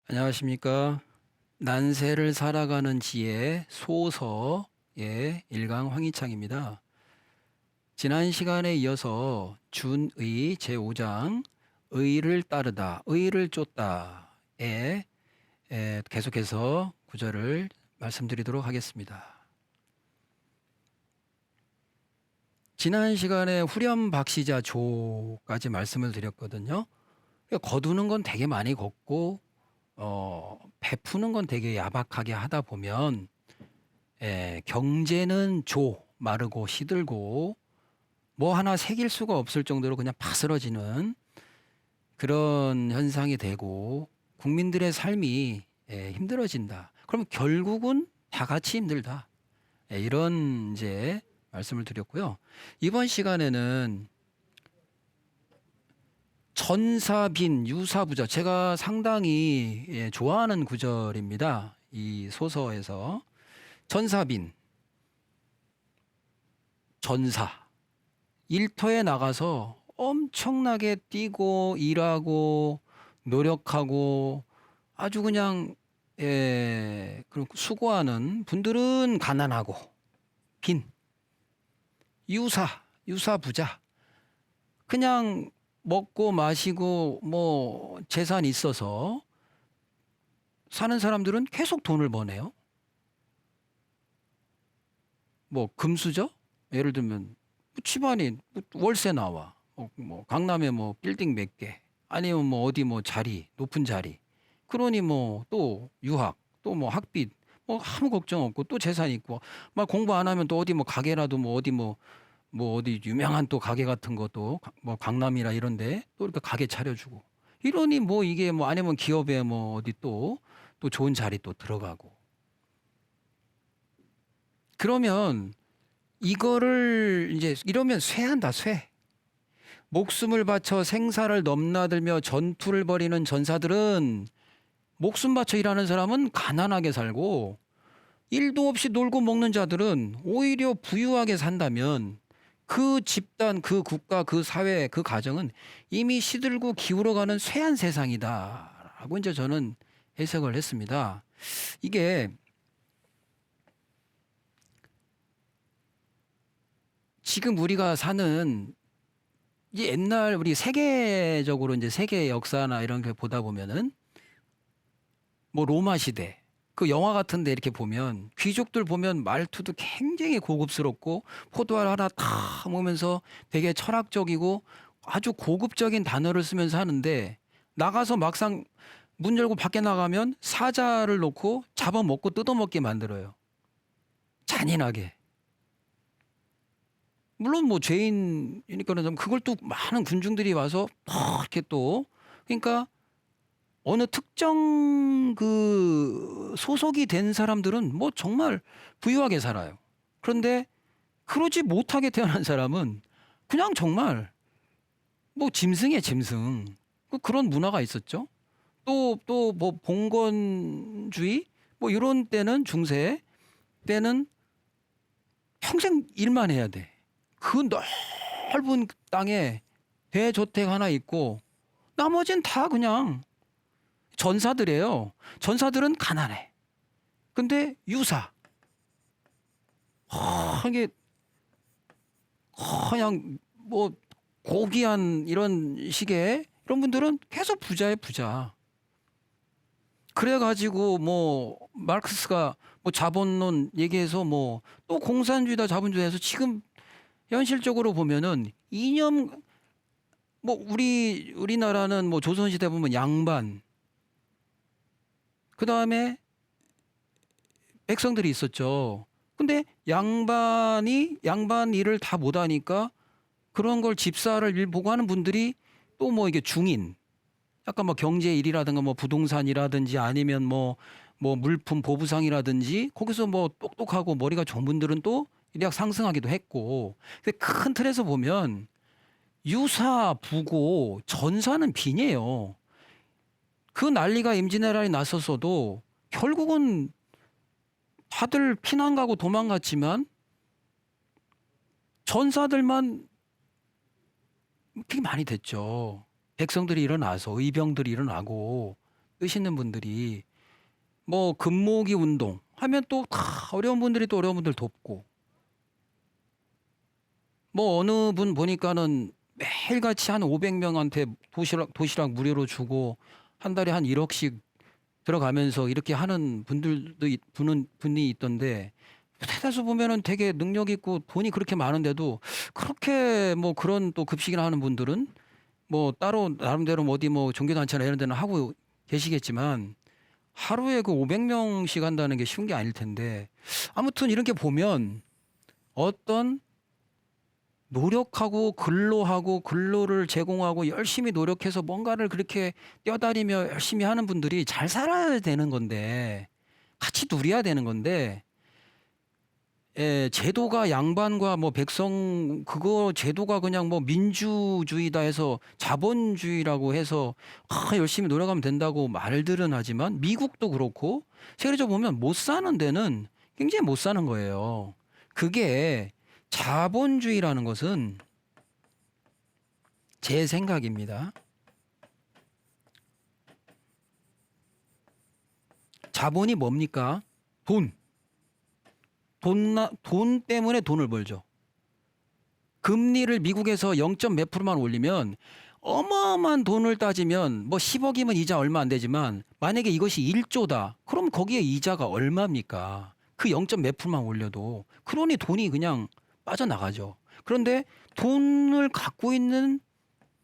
안녕하십니까. 난세를 살아가는 지혜 소서의 일강 황희창입니다. 지난 시간에 이어서 준의 제5장 의를 따르다, 의를 쫓다에 계속해서 구절을 말씀드리도록 하겠습니다. 지난 시간에 후렴박시자 조까지 말씀을 드렸거든요. 거두는 건 되게 많이 걷고 베푸는 건 되게 야박하게 하다 보면 경제는 마르고 시들고 뭐 하나 새길 수가 없을 정도로 그냥 파스러지는 그런 현상이 되고 국민들의 삶이 힘들어진다. 그럼 결국은 다 같이 힘들다. 이런 이제 말씀을 드렸고요. 이번 시간에는 전사빈 유사부자, 제가 상당히 좋아하는 구절입니다. 이 소서에서 전사빈, 전사, 일터에 나가서 엄청나게 뛰고 일하고 노력하고 아주 그냥 수고하는 분들은 가난하고, 빈, 유사부자, 그냥 먹고 마시고 뭐 재산이 있어서 사는 사람들은 계속 돈을 버네요. 뭐 금수저? 예를 들면 집안이 월세 나와. 뭐 강남에 뭐 빌딩 몇 개. 아니면 뭐 어디 뭐 자리, 높은 자리. 그러니 뭐 또 유학, 또 뭐 학비, 뭐 아무 걱정 없고 또 재산 있고 막 공부 안 하면 또 어디 뭐 가게라도 뭐 어디 뭐 어디 유명한 또 가게 같은 것도 뭐 강남이라 이런데 또 이렇게 가게 차려주고 이러니 뭐 이게 뭐 아니면 기업에 뭐 어디 또 좋은 자리 또 들어가고 그러면 이거를 이제 이러면 쇠한다 쇠. 목숨을 바쳐 생사를 넘나들며 전투를 벌이는 전사들은 목숨 바쳐 일하는 사람은 가난하게 살고 일도 없이 놀고 먹는 자들은 오히려 부유하게 산다면 그 집단, 그 국가, 그 사회, 그 가정은 이미 시들고 기울어가는 쇠한 세상이다라고 이제 저는 해석을 했습니다. 이게 지금 우리가 사는 이제 옛날 우리 세계적으로 이제 세계 역사나 이런 게 보다 보면은 뭐 로마 시대 그 영화 같은데 이렇게 보면 귀족들 보면 말투도 굉장히 고급스럽고 포도알 하나 탁 먹으면서 되게 철학적이고 아주 고급적인 단어를 쓰면서 하는데 나가서 막상 문 열고 밖에 나가면 사자를 놓고 잡아먹고 뜯어먹게 만들어요. 잔인하게. 물론 뭐 죄인이니까는 그걸 또 많은 군중들이 와서 이렇게 또 그러니까 어느 특정 그 소속이 된 사람들은 뭐 정말 부유하게 살아요. 그런데 그러지 못하게 태어난 사람은 그냥 정말 뭐 짐승이에요, 짐승. 그런 문화가 있었죠. 또 뭐 봉건주의 뭐 이런 때는 중세 때는 평생 일만 해야 돼. 그 넓은 땅에 대저택 하나 있고 나머지는 다 그냥 전사들이에요. 전사들은 가난해. 근데 이게 그냥 뭐 고귀한 이런 식의 이런 분들은 계속 부자의 부자. 그래가지고 뭐 마르크스가 뭐 자본론 얘기해서 뭐 또 공산주의다 자본주의에서 지금 현실적으로 보면은 이념 뭐 우리나라는 뭐 조선시대 보면 양반 그 다음에 백성들이 있었죠. 근데 양반 일을 다 못하니까 그런 걸 집사를 일 보고 하는 분들이 또 뭐 이게 중인 약간 뭐 경제 일이라든가 뭐 부동산이라든지 아니면 뭐 물품 보부상이라든지 거기서 뭐 똑똑하고 머리가 좋은 분들은 또 일약 상승하기도 했고 근데 큰 틀에서 보면 유사 부고 전사는 빈이에요. 그 난리가 임진왜란이 났었어도 결국은 다들 피난 가고 도망갔지만 전사들만 되게 많이 됐죠. 백성들이 일어나서 의병들이 일어나고 뜨시는 분들이 뭐 금모기 운동 하면 또 다 어려운 분들이 또 어려운 분들 돕고, 뭐 어느 분 보니까는 매일같이 한 500명한테 도시락 무료로 주고 한 달에 한 1억씩 들어가면서 이렇게 하는 분이 있던데, 대다수 보면은 되게 능력 있고 돈이 그렇게 많은데도 그렇게 뭐 그런 또 급식이나 하는 분들은 뭐 따로 나름대로 뭐 어디 뭐 종교단체나 이런 데는 하고 계시겠지만 하루에 그 500명씩 한다는 게 쉬운 게 아닐 텐데, 아무튼 이렇게 보면 어떤 노력하고 근로하고 근로를 제공하고 열심히 노력해서 뭔가를 그렇게 뛰어다니며 열심히 하는 분들이 잘 살아야 되는 건데, 같이 누려야 되는 건데, 제도가 양반과 뭐 백성 그거 제도가 그냥 뭐 민주주의다 해서 자본주의라고 해서 열심히 노력하면 된다고 말들은 하지만 미국도 그렇고 세계적으로 보면 못 사는 데는 굉장히 못 사는 거예요. 그게 자본주의라는 것은 제 생각입니다. 자본이 뭡니까? 돈. 돈 때문에 돈을 벌죠. 금리를 미국에서 0. 몇 프로만 올리면 어마어마한 돈을 따지면 뭐 10억이면 이자 얼마 안 되지만 만약에 이것이 1조다. 그럼 거기에 이자가 얼마입니까? 그 0. 몇 프로만 올려도. 그러니 돈이 그냥 빠져나가죠. 그런데 돈을 갖고 있는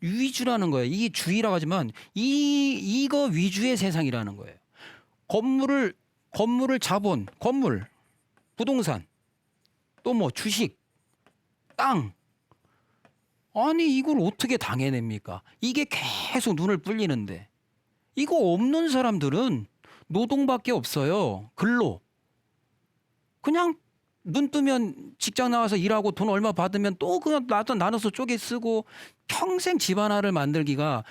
위주라는 거예요. 이게 주의라고 하지만 이거 위주의 세상이라는 거예요. 건물을 자본, 건물, 부동산, 또 뭐 주식, 땅. 아니 이걸 어떻게 당해냅니까? 이게 계속 눈을 불리는데 이거 없는 사람들은 노동밖에 없어요. 근로. 그냥 눈 뜨면 직장 나와서 일하고 돈 얼마 받으면 또 그냥 나눠서 쪼개 쓰고 평생 집 하나를 만들기가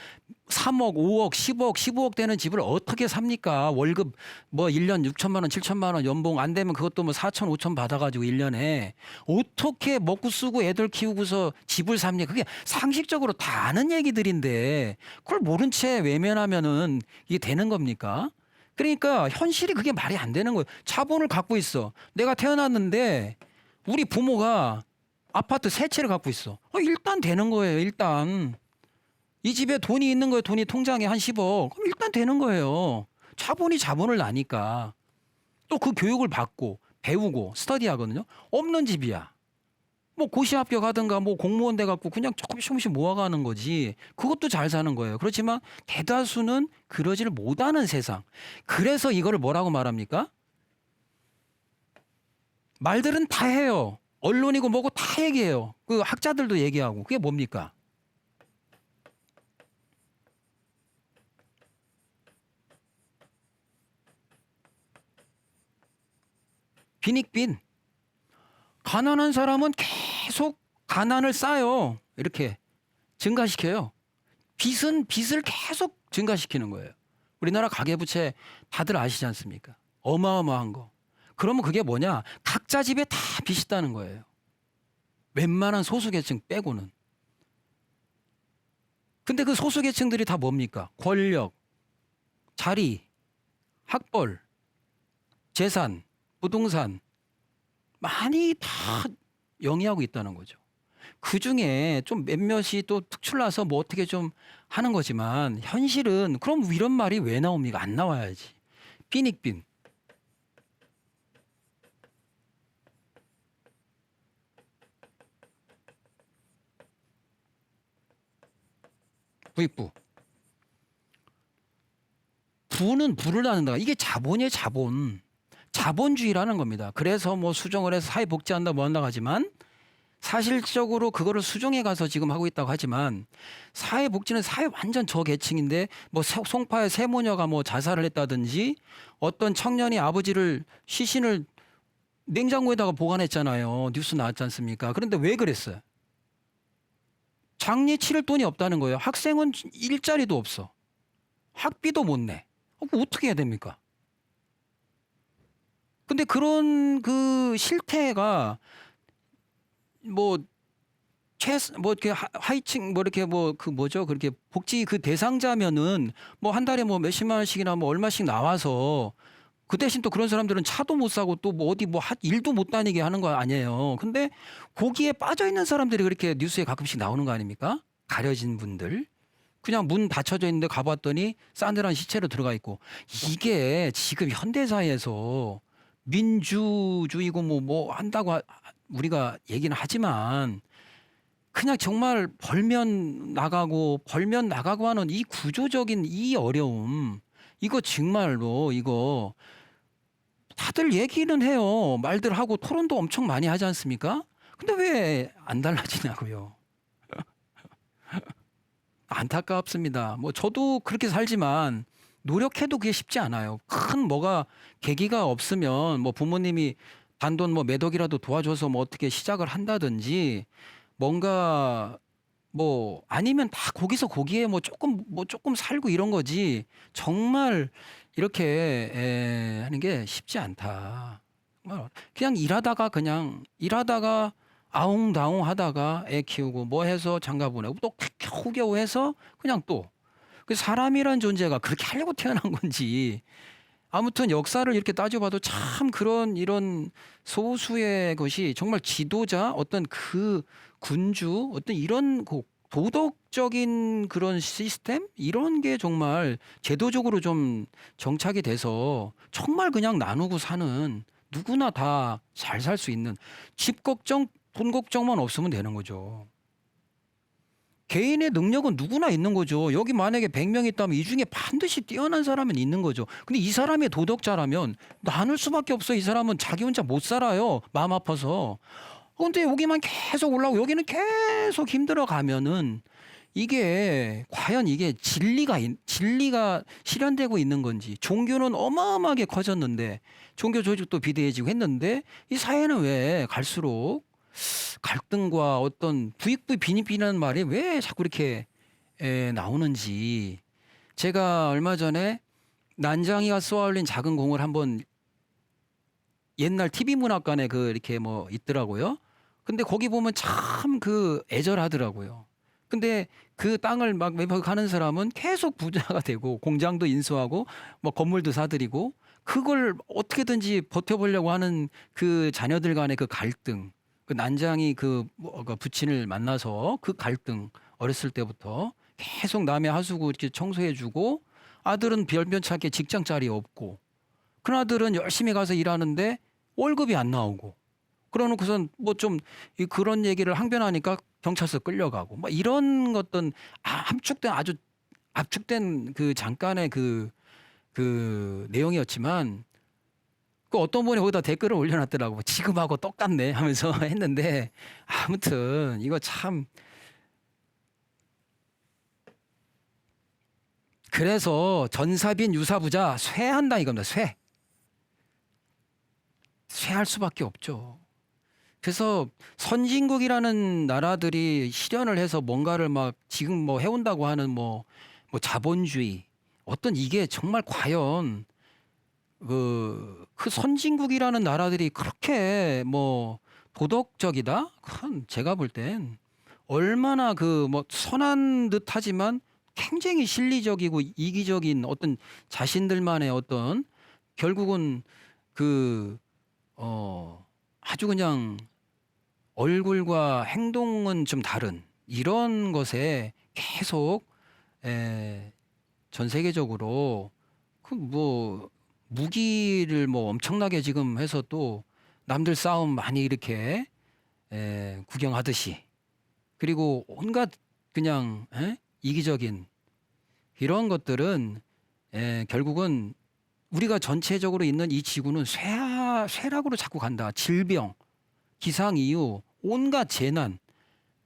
3억, 5억, 10억, 15억 되는 집을 어떻게 삽니까? 월급 뭐 1년 6천만 원, 7천만 원 연봉 안 되면 그것도 뭐 4천, 5천 받아가지고 1년에 어떻게 먹고 쓰고 애들 키우고서 집을 삽니까? 그게 상식적으로 다 아는 얘기들인데 그걸 모른 채 외면하면은 이게 되는 겁니까? 그러니까 현실이 그게 말이 안 되는 거예요. 자본을 갖고 있어. 내가 태어났는데 우리 부모가 아파트 세 채를 갖고 있어. 일단 되는 거예요. 일단 이 집에 돈이 있는 거예요. 돈이 통장에 한 10억. 그럼 일단 되는 거예요. 자본이 자본을 나니까. 또 그 교육을 받고 배우고 스터디 하거든요. 없는 집이야. 뭐 고시 합격하든가 뭐 공무원 돼 갖고 그냥 조금씩 모아가는 거지. 그것도 잘 사는 거예요. 그렇지만 대다수는 그러지를 못하는 세상. 그래서 이거를 뭐라고 말합니까? 말들은 다 해요. 언론이고 뭐고 다 얘기해요. 그 학자들도 얘기하고. 그게 뭡니까? 빈익빈. 가난한 사람은 계속 가난을 쌓아요. 이렇게 증가시켜요. 빚을 계속 증가시키는 거예요. 우리나라 가계부채 다들 아시지 않습니까? 어마어마한 거. 그러면 그게 뭐냐? 각자 집에 다 빚이 있다는 거예요. 웬만한 소수계층 빼고는. 근데 그 소수계층들이 다 뭡니까? 권력, 자리, 학벌, 재산, 부동산 많이 다 영위하고 있다는 거죠. 그 중에 좀 몇몇이 또 특출나서 뭐 어떻게 좀 하는 거지만 현실은 그럼 이런 말이 왜 나옵니까? 안 나와야지. 빈익빈. 부익부. 부는 부를 낳는다. 이게 자본이에요, 자본. 자본주의라는 겁니다. 그래서 뭐 수정을 해서 사회복지한다 뭐 한다고 하지만 사실적으로 그거를 수정해 가서 지금 하고 있다고 하지만 사회복지는 사회 완전 저계층인데 뭐 송파의 세모녀가 뭐 자살을 했다든지 어떤 청년이 아버지를 시신을 냉장고에다가 보관했잖아요. 뉴스 나왔지 않습니까? 그런데 왜 그랬어요? 장례 치를 돈이 없다는 거예요. 학생은 일자리도 없어. 학비도 못 내. 어떻게 해야 됩니까? 근데 그런 그 실태가 뭐 최 뭐 이렇게 하위층 뭐 이렇게 뭐 그 뭐죠? 그렇게 복지 그 대상자면은 뭐 한 달에 뭐 몇십만 원씩이나 뭐 얼마씩 나와서 그 대신 또 그런 사람들은 차도 못 사고 또 뭐 어디 뭐 일도 못 다니게 하는 거 아니에요. 근데 거기에 빠져 있는 사람들이 그렇게 뉴스에 가끔씩 나오는 거 아닙니까? 가려진 분들. 그냥 문 닫혀져 있는데 가봤더니 싸늘한 시체로 들어가 있고. 이게 지금 현대 사회에서 민주주의고 뭐 한다고 우리가 얘기는 하지만 그냥 정말 벌면 나가고 하는 이 구조적인 이 어려움, 이거 정말로 이거 다들 얘기는 해요. 말들 하고 토론도 엄청 많이 하지 않습니까? 근데 왜 안 달라지냐고요. 안타깝습니다. 뭐 저도 그렇게 살지만 노력해도 그게 쉽지 않아요. 큰 뭐가 계기가 없으면 뭐 부모님이 단돈 뭐 몇 억이라도 도와줘서 뭐 어떻게 시작을 한다든지 뭔가 뭐 아니면 다 거기에 뭐 조금 살고 이런 거지 정말 이렇게 하는 게 쉽지 않다. 그냥 일하다가 아웅다웅 하다가 애 키우고 뭐 해서 장가 보내고 또 겨우겨우 해서 그냥 또 그 사람이란 존재가 그렇게 하려고 태어난 건지 아무튼 역사를 이렇게 따져봐도 참 이런 소수의 것이 정말 지도자 어떤 그 군주 어떤 이런 도덕적인 그런 시스템 이런 게 정말 제도적으로 좀 정착이 돼서 정말 그냥 나누고 사는 누구나 다 잘 살 수 있는 집 걱정, 돈 걱정만 없으면 되는 거죠. 개인의 능력은 누구나 있는 거죠. 여기 만약에 100명 있다면 이 중에 반드시 뛰어난 사람은 있는 거죠. 근데 이 사람이 도덕자라면 나눌 수밖에 없어. 이 사람은 자기 혼자 못 살아요. 마음 아파서. 근데 여기만 계속 올라오고 여기는 계속 힘들어 가면은 이게 과연 이게 진리가 실현되고 있는 건지 종교는 어마어마하게 커졌는데 종교 조직도 비대해지고 했는데 이 사회는 왜 갈수록 갈등과 어떤 부익부 빈익빈이라는 말이 왜 자꾸 이렇게 나오는지 제가 얼마 전에 난장이가 쏘아올린 작은 공을 한번 옛날 TV 문학관에 이렇게 뭐 있더라고요. 근데 거기 보면 참 애절하더라고요. 근데 그 땅을 막 매입하는 사람은 계속 부자가 되고 공장도 인수하고 뭐 건물도 사들이고 그걸 어떻게든지 버텨보려고 하는 그 자녀들 간의 그 갈등, 그 난장이 부친을 만나서 그 갈등 어렸을 때부터 계속 남의 하수구 이렇게 청소해주고 아들은 변변찮게 직장 자리 없고 큰 아들은 열심히 가서 일하는데 월급이 안 나오고 그러놓고선 뭐 좀 그런 얘기를 항변하니까 경찰서 끌려가고 뭐 이런 어떤 함축된 아주 압축된 그 잠깐의 그 내용이었지만 그 어떤 분이 거기다 댓글을 올려놨더라고. 지금하고 똑같네 하면서 했는데 아무튼 이거 참 그래서 전사빈 유사부자 쇠한다 이겁니다. 쇠할 수밖에 없죠. 그래서 선진국이라는 나라들이 실현을 해서 뭔가를 막 지금 뭐 해온다고 하는 뭐 자본주의 어떤 이게 정말 과연 그 선진국이라는 나라들이 그렇게 뭐 도덕적이다? 그건 제가 볼 땐 얼마나 뭐 선한 듯 하지만 굉장히 실리적이고 이기적인 어떤 자신들만의 어떤 결국은 아주 그냥 얼굴과 행동은 좀 다른 이런 것에 계속 전 세계적으로 무기를 뭐 엄청나게 지금 해서 또 남들 싸움 많이 이렇게 구경하듯이 그리고 온갖 그냥 이기적인 이런 것들은 결국은 우리가 전체적으로 있는 이 지구는 쇠락으로 자꾸 간다. 질병, 기상이유, 온갖 재난.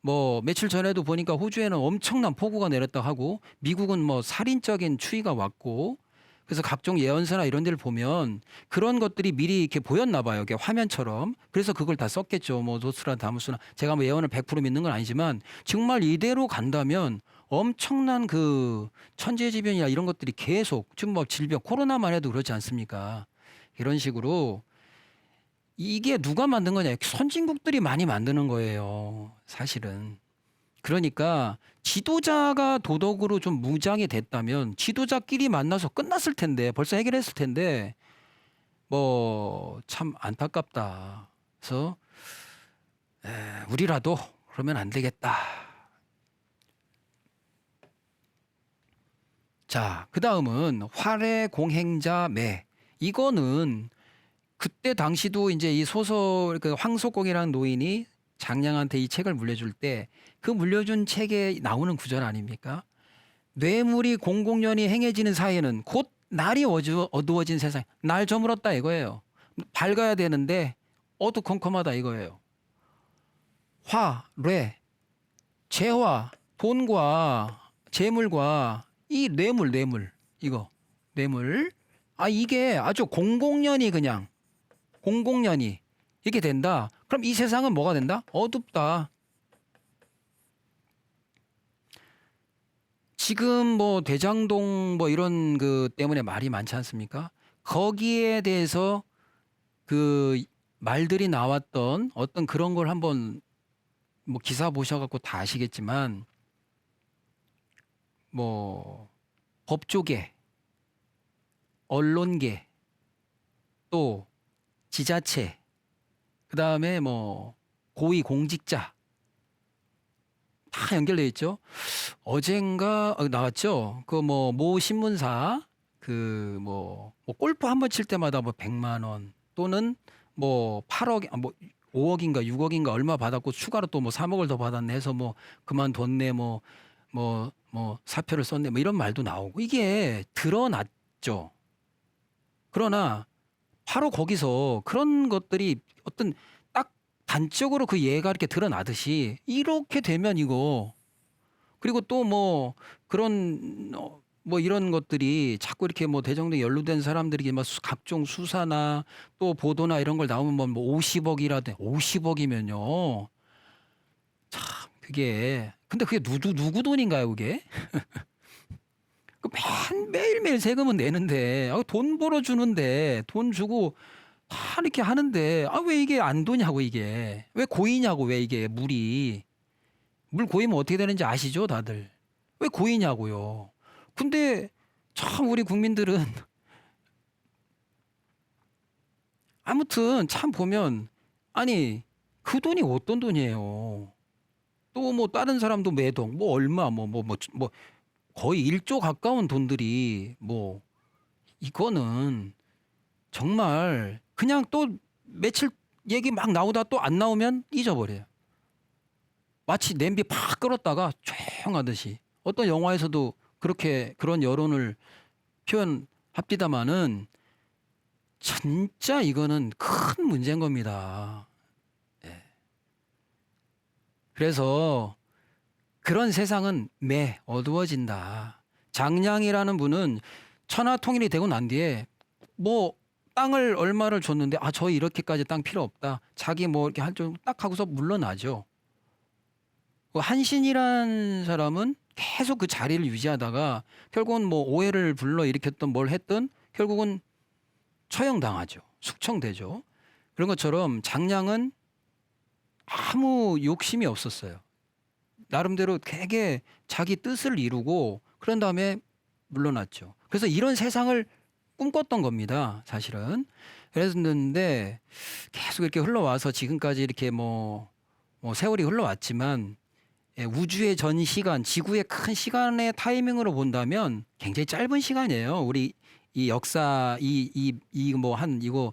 뭐 며칠 전에도 보니까 호주에는 엄청난 폭우가 내렸다 하고 미국은 뭐 살인적인 추위가 왔고 그래서 각종 예언서나 이런 데를 보면 그런 것들이 미리 이렇게 보였나 봐요. 이렇게 화면처럼. 그래서 그걸 다 썼겠죠. 뭐 노스트라다무스나 제가 뭐 예언을 100% 믿는 건 아니지만 정말 이대로 간다면 엄청난 천재지변이나 이런 것들이 계속 지금 뭐 질병 코로나만 해도 그렇지 않습니까? 이런 식으로 이게 누가 만든 거냐? 선진국들이 많이 만드는 거예요. 사실은. 그러니까 지도자가 도덕으로 좀 무장이 됐다면 지도자끼리 만나서 끝났을 텐데 벌써 해결했을 텐데 뭐 참 안타깝다. 그래서 우리라도 그러면 안 되겠다. 자, 그 다음은 활의 공행자 매. 이거는 그때 당시도 이제 이 소설 그 황석공이라는 노인이 장량한테 이 책을 물려줄 때 그 물려준 책에 나오는 구절 아닙니까? 뇌물이 공공연히 행해지는 사이에는 곧 날이 어두워진 세상. 날 저물었다 이거예요. 밝아야 되는데 어두컴컴하다 이거예요. 화, 뇌, 재화, 돈과 재물과 이 뇌물 이거 뇌물. 아 이게 아주 공공연히 그냥 공공연히 이렇게 된다. 그럼 이 세상은 뭐가 된다? 어둡다. 지금 뭐 대장동 뭐 이런 그 때문에 말이 많지 않습니까? 거기에 대해서 그 말들이 나왔던 어떤 그런 걸 한번 뭐 기사 보셔갖고 다 아시겠지만 뭐 법조계, 언론계, 또 지자체, 그 다음에 뭐 고위 공직자 다 연결돼 있죠. 어젠가 나왔죠. 그 뭐 모 신문사 그 뭐 골프 한 번 칠 때마다 뭐 100만 원 또는 뭐 8억 뭐 5억인가 6억인가 얼마 받았고 추가로 또 뭐 3억을 더 받았네 해서 뭐 그만뒀네 뭐 사표를 썼네 뭐 이런 말도 나오고 이게 드러났죠. 그러나 바로 거기서 그런 것들이 어떤 딱 단적으로 그 예가 이렇게 드러나듯이 이렇게 되면 이거 그리고 또 뭐 그런 뭐 이런 것들이 자꾸 이렇게 뭐 대정부에 연루된 사람들이 막 각종 수사나 또 보도나 이런 걸 나오면 뭐 50억이라든 50억이면요. 참 그게 근데 그게 누구 돈인가요, 그게? 매일매일 세금은 내는데 돈 벌어주는데 돈 주고 다 이렇게 하는데 왜 이게 안 도냐고 이게 왜 고이냐고 왜 이게 물 고이면 어떻게 되는지 아시죠 다들 왜 고이냐고요. 근데 참 우리 국민들은 아무튼 참 보면 아니 그 돈이 어떤 돈이에요. 또 뭐 다른 사람도 매동 뭐 얼마 뭐 거의 1조 가까운 돈들이 뭐 이거는 정말 그냥 또 며칠 얘기 막 나오다 또 안 나오면 잊어버려요. 마치 냄비 팍 끓었다가 조용하듯이 어떤 영화에서도 그렇게 그런 여론을 표현합니다마는 진짜 이거는 큰 문제인 겁니다. 예. 그래서 그런 세상은 어두워진다. 장량이라는 분은 천하통일이 되고 난 뒤에 뭐 땅을 얼마를 줬는데 저 이렇게까지 땅 필요 없다. 자기 뭐 이렇게 할 줄 딱 하고서 물러나죠. 한신이란 사람은 계속 그 자리를 유지하다가 결국은 뭐 오해를 불러 일으켰던 뭘 했든 결국은 처형당하죠. 숙청되죠. 그런 것처럼 장량은 아무 욕심이 없었어요. 나름대로 되게 자기 뜻을 이루고 그런 다음에 물러났죠. 그래서 이런 세상을 꿈꿨던 겁니다. 사실은. 그랬는데 계속 이렇게 흘러와서 지금까지 이렇게 뭐 세월이 흘러왔지만 우주의 전 시간, 지구의 큰 시간의 타이밍으로 본다면 굉장히 짧은 시간이에요. 우리 이 역사 이거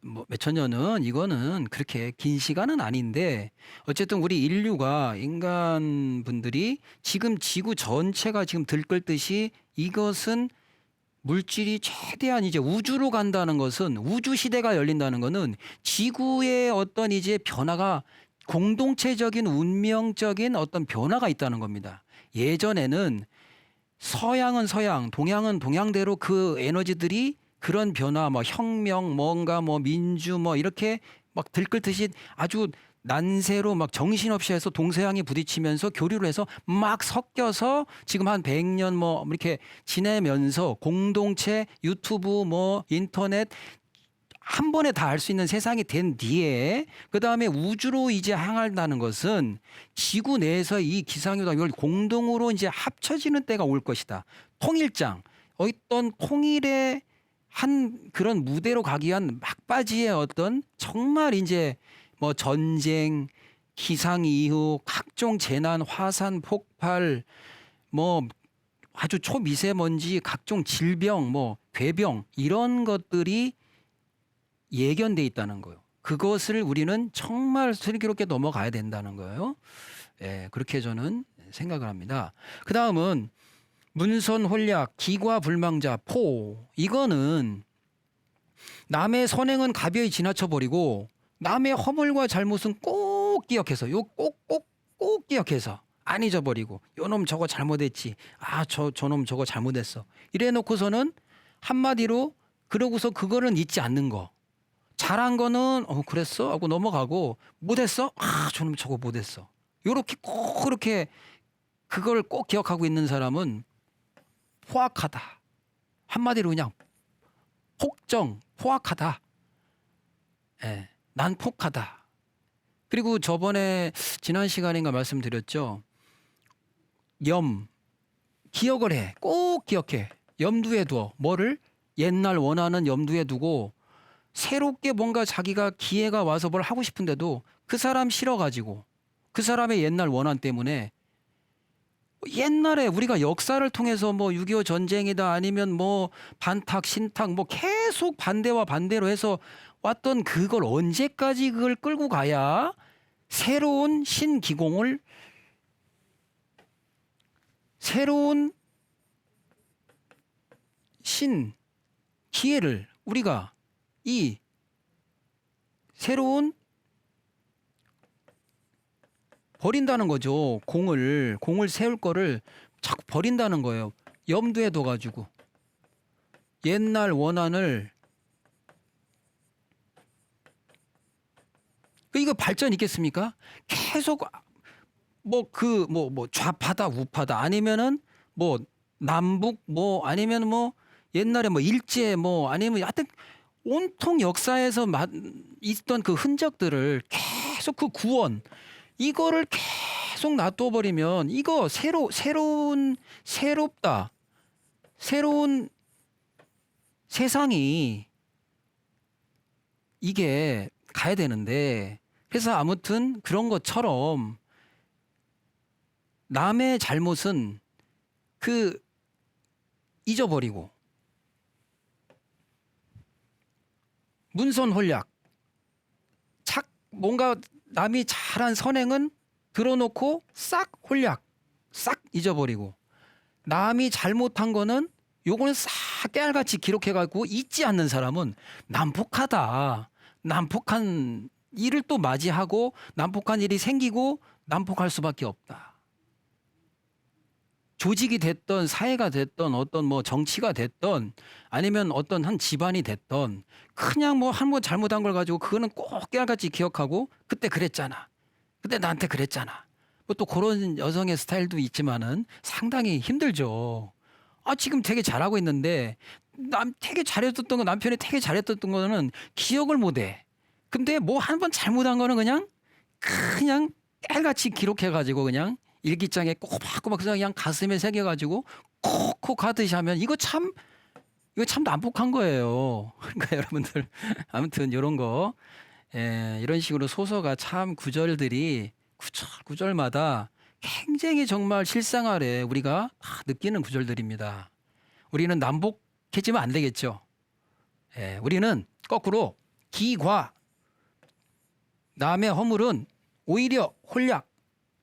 뭐 몇천 년은 이거는 그렇게 긴 시간은 아닌데 어쨌든 우리 인류가 인간 분들이 지금 지구 전체가 지금 들끓듯이 이것은 물질이 최대한 이제 우주로 간다는 것은 우주 시대가 열린다는 것은 지구의 어떤 이제 변화가 공동체적인 운명적인 어떤 변화가 있다는 겁니다. 예전에는 서양은 서양, 동양은 동양대로 그 에너지들이 그런 변화, 뭐 혁명, 뭔가 뭐 민주, 뭐 이렇게 막 들끓듯이 아주 난세로 막 정신없이 해서 동서양이 부딪히면서 교류를 해서 막 섞여서 지금 한 100년 뭐 이렇게 지내면서 공동체, 유튜브, 뭐 인터넷 한 번에 다 알 수 있는 세상이 된 뒤에 그다음에 우주로 이제 향한다는 것은 지구 내에서 이 기상이다 이걸 공동으로 이제 합쳐지는 때가 올 것이다. 통일장 어떤 통일의 한 그런 무대로 가기 위한 막바지의 어떤 정말 이제 뭐 전쟁, 기상 이후 각종 재난, 화산 폭발, 뭐 아주 초미세먼지, 각종 질병, 뭐 괴병 이런 것들이 예견돼 있다는 거예요. 그것을 우리는 정말 슬기롭게 넘어가야 된다는 거예요. 예, 그렇게 저는 생각을 합니다. 그 다음은 문선홀약, 기과불망자, 포. 이거는 남의 선행은 가벼이 지나쳐버리고 남의 허물과 잘못은 꼭 기억해서 꼭 기억해서 안 잊어버리고 요놈 저거 잘못했지. 아, 저놈 저거 잘못했어. 이래 놓고서는 한마디로 그러고서 그거는 잊지 않는 거. 잘한 거는 그랬어 하고 넘어가고 못했어? 아, 저놈 저거 못했어. 요렇게 꼭 그렇게 그걸 꼭 기억하고 있는 사람은 포악하다. 한마디로 그냥 포악하다. 예, 난폭하다. 그리고 저번에 지난 시간인가 말씀드렸죠. 기억을 해. 꼭 기억해. 염두에 두어. 뭐를? 옛날 원하는 염두에 두고 새롭게 뭔가 자기가 기회가 와서 뭘 하고 싶은데도 그 사람 싫어가지고 그 사람의 옛날 원한 때문에 옛날에 우리가 역사를 통해서 뭐 6.25 전쟁이다 아니면 뭐 반탁, 신탁 뭐 계속 반대와 반대로 해서 왔던 그걸 언제까지 그걸 끌고 가야 새로운 신기공을 새로운 기회를 우리가 이 새로운 버린다는 거죠. 공을 세울 거를 자꾸 버린다는 거예요. 염두에 둬가지고 옛날 원한을 이거 발전 있겠습니까? 계속 뭐 좌파다 우파다 아니면은 뭐 남북 뭐 아니면 뭐 옛날에 뭐 일제 뭐 아니면 하여튼 온통 역사에서 있던 그 흔적들을 계속 그 구원 이거를 계속 놔둬버리면 이거 새롭다. 새로운 세상이 이게 가야 되는데 그래서 아무튼 그런 것처럼 남의 잘못은 잊어버리고 문선홀약 뭔가 남이 잘한 선행은 들어놓고 싹 홀약 싹 잊어버리고 남이 잘못한 거는 요거는 싹 깨알같이 기록해가지고 잊지 않는 사람은 난폭하다. 난폭한 일을 또 맞이하고 난폭한 일이 생기고 난폭할 수밖에 없다. 조직이 됐던 사회가 됐던 어떤 뭐 정치가 됐던 아니면 어떤 한 집안이 됐던 그냥 뭐 한 번 잘못한 걸 가지고 그거는 꼭 깨알같이 기억하고 그때 그랬잖아. 그때 나한테 그랬잖아. 뭐 또 그런 여성의 스타일도 있지만은 상당히 힘들죠. 아, 지금 되게 잘하고 있는데 되게 잘했었던 거 남편이 되게 잘했던 거는 기억을 못 해. 근데 뭐 한 번 잘못한 거는 그냥 깨알같이 기록해가지고 그냥 일기장에 꼬박꼬박 그냥 가슴에 새겨가지고 콕콕 하듯이 하면 이거 참 난폭한 거예요. 그러니까 여러분들 아무튼 이런 거 이런 식으로 소서가 참 구절마다 굉장히 정말 실생활에 우리가 느끼는 구절들입니다. 우리는 난폭해지면 안 되겠죠. 우리는 거꾸로 기과 남의 허물은 오히려 홀약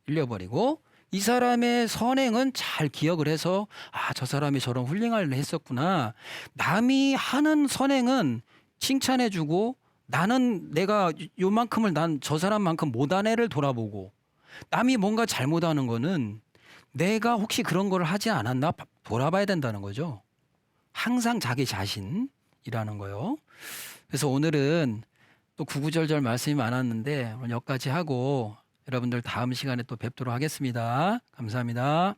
잃려버리고 이 사람의 선행은 잘 기억을 해서 저 사람이 저런 훌륭한 일을 했었구나. 남이 하는 선행은 칭찬해주고 나는 내가 요만큼을 난 저 사람만큼 못한 애를 돌아보고 남이 뭔가 잘못하는 거는 내가 혹시 그런 걸 하지 않았나 돌아봐야 된다는 거죠. 항상 자기 자신이라는 거요. 그래서 오늘은 또 구구절절 말씀이 많았는데 오늘 여기까지 하고 여러분들 다음 시간에 또 뵙도록 하겠습니다. 감사합니다.